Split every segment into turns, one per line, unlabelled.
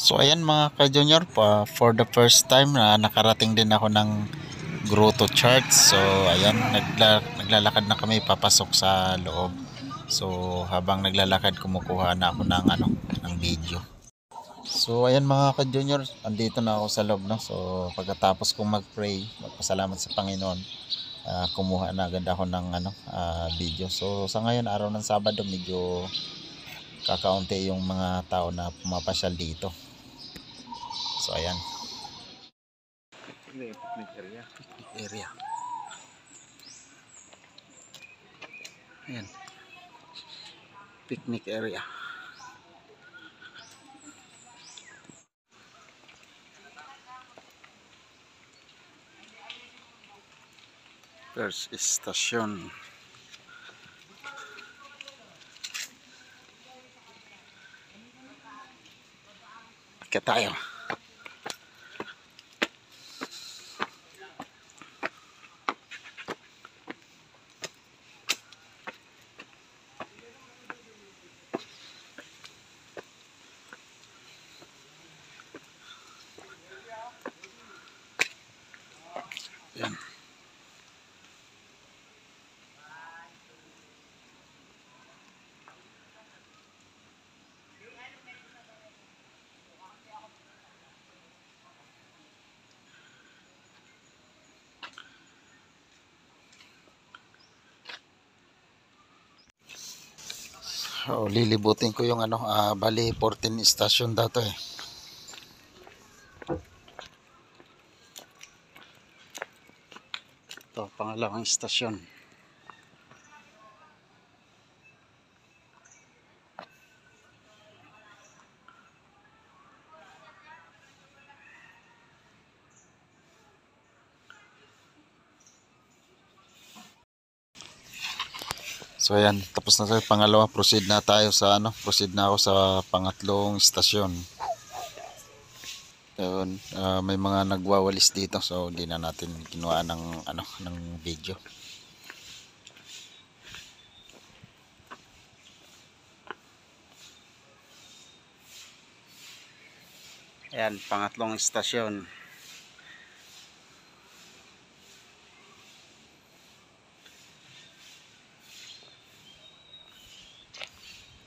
So ayan mga ka-junior, for the first time na nakarating din ako ng Grotto Church. So ayan, naglalakad na kami papasok sa loob. So habang naglalakad, kumukuha na ako ng video. So ayan mga ka-junior, andito na ako sa loob, no. So pagkatapos kong mag-pray, magpasalamat sa Panginoon, kumuha na agad ako ng video. So sa ngayon, araw ng Sabado, medyo kakaunti yung mga tao na pumapasyal dito. So ayan. Picnic area. Ayan. Picnic area. First station. Akyat tayo. Ayan. So, lilibutin ko yung bali 14 station daw to eh. Ito, pangalawang stasyon. So ayan, tapos na tayo pangalawa, proceed na ako sa pangatlong stasyon. Yun, may mga nagwawalis dito, so hindi na natin kinuha ng video. Ayan, pangatlong stasyon.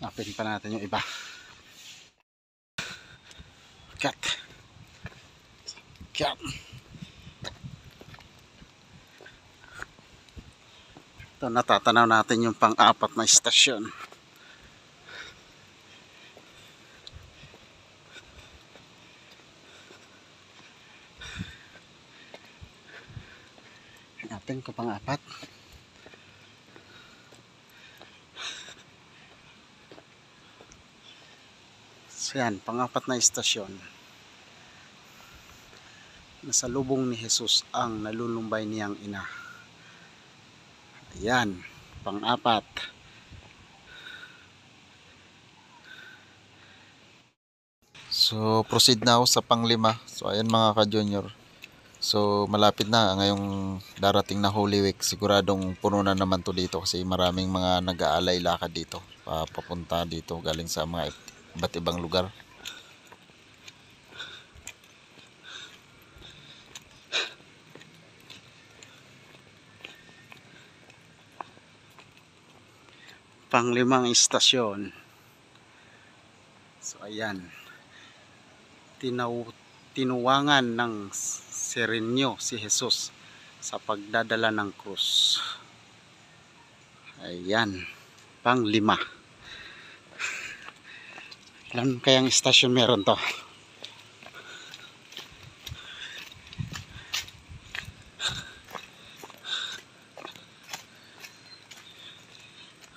Napin pa natin yung iba. Cut. Ito, natatanaw natin yung pang-apat na stasyon. Natin ko pang-apat. So yan, pang-apat na istasyon. Nasa lubong ni Jesus ang nalulumbay niyang ina. Ayan, pang-apat. So proceed na ako sa pang-5. So ayan mga ka-junior. So malapit na ngayong darating na Holy Week. Siguradong puno na naman to dito kasi maraming mga nag-aalay lakad dito, papunta dito galing sa mga iba't ibang lugar. Pang-5 istasyon. So ayan, tinuwangan ng Serenyo si Jesus sa pagdadala ng krus. Ayan, pang-5. Ilan kayang istasyon meron to?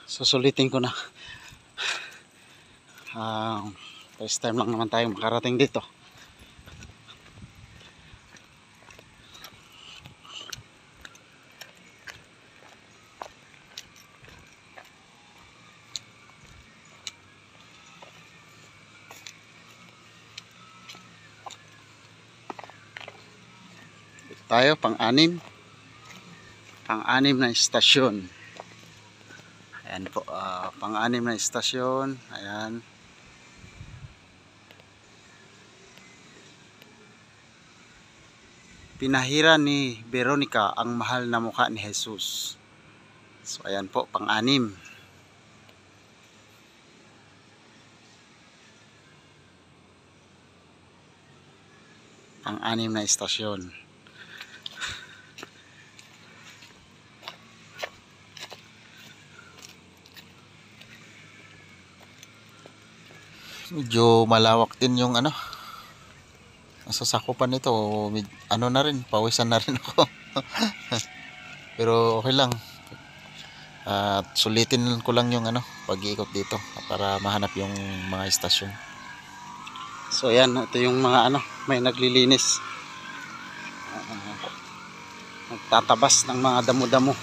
Susulitin ko na. First time lang naman tayo makarating dito. Tayo pang-6 na istasyon. Ayan po, pang-6 na istasyon. Ayan. Pinahira ni Veronica ang mahal na mukha ni Jesus. So ayan po, pang-anim. Pang-anim na istasyon. Medyo malawak din yung nasasakupan nito. Ano na rin, pawisan na rin ako. Pero okay lang. At sulitin ko lang yung pag-iikot dito para mahanap yung mga istasyon. So ayan, ito yung mga may naglilinis. Nagtatabas ng mga damo-damo.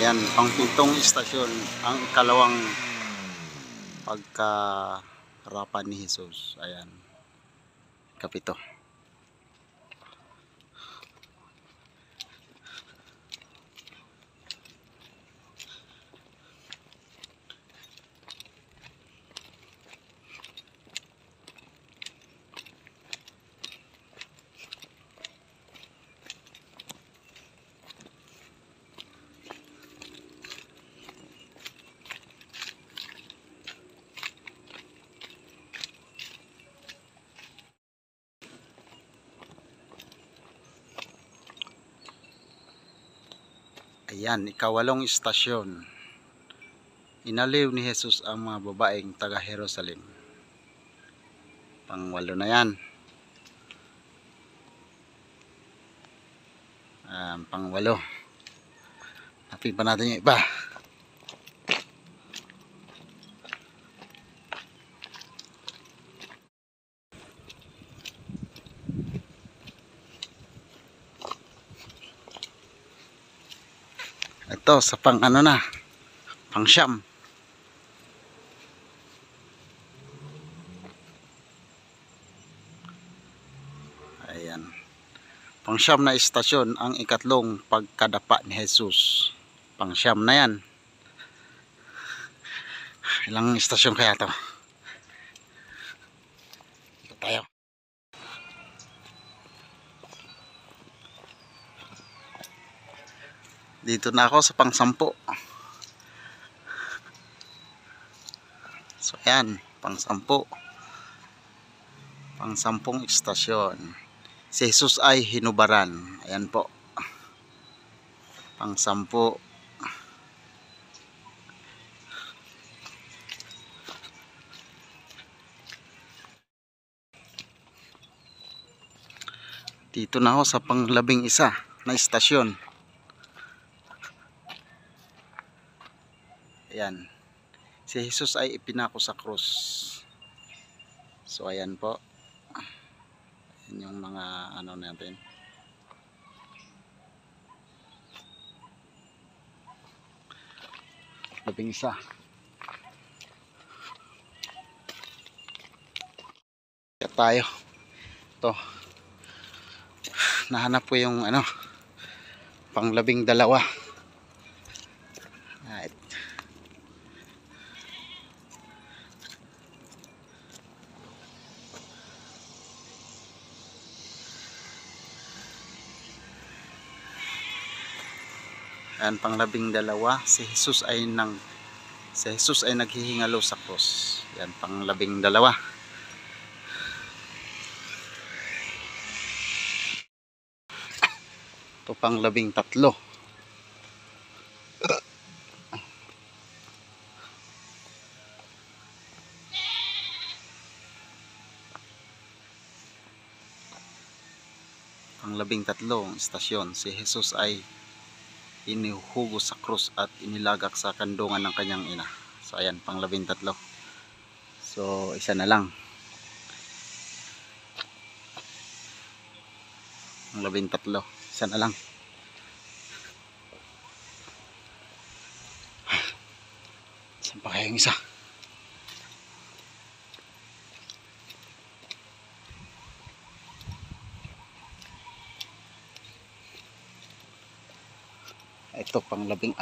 Ayan, pang-pitong istasyon, ang ikalawang pagkaharapan ni Jesus. Ayan, kapito. Ayan, ikawalong istasyon. Inaliw ni Jesus ang mga babaeng taga Jerusalem. Pangwalo na yan. Pangwalo. Hanapin pa natin yung iba. Ito sa pang pang siyam. Ayan, pang siyam na istasyon, ang ikatlong pagkadapa ni Jesus. Pang siyam na yan. Ilang istasyon kaya to? Ikot tayo. Dito na ako sa pang-sampu. So ayan, pang-sampu. Pang-sampung istasyon. Si Jesus ay hinubaran. Ayan po. Pang-sampu. Dito na ako sa pang-11 na istasyon. Ayan. Si Jesus ay ipinako sa krus. So ayan po. Ayan yung mga natin. Labing isa. Kaya tayo. Ito. Nahanap ko yung pang 12. Right. Ayan, pang 12. Si Jesus ay naghihingalo sa cross. Yan, pang 12. Ito pang 13. Pang 13 istasyon, si Jesus ay inihuhugos sa krus at inilagak sa kandungan ng kanyang ina. So ayan, pang 13. So isa na lang. Pang 13. Isa na lang. Saan pa kaya yung isa? Ito pang 14.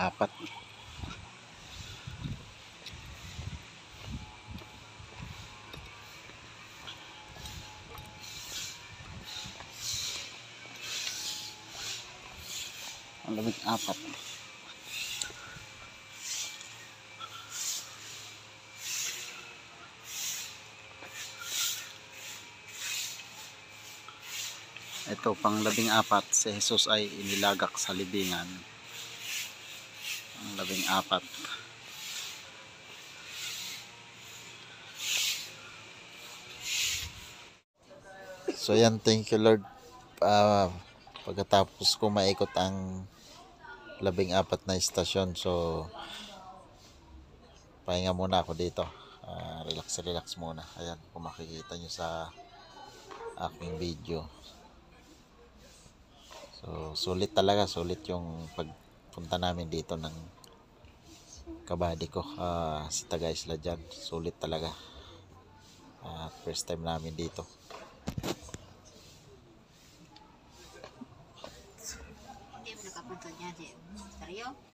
Ang 14. Ito pang 14, si Jesus ay inilagak sa libingan. Ang 14. So yan, thank you Lord. Pagkatapos ko maikot ang 14 na istasyon, so pahinga muna ako dito. Relax muna. Ayan, kung makikita nyo sa aking video. So sulit talaga, sulit yung pagpunta namin dito ng kabady ko, si Taga Isla dyan. Sulit talaga. First time namin dito.
Hindi mo nakapunta dyan. Seryo?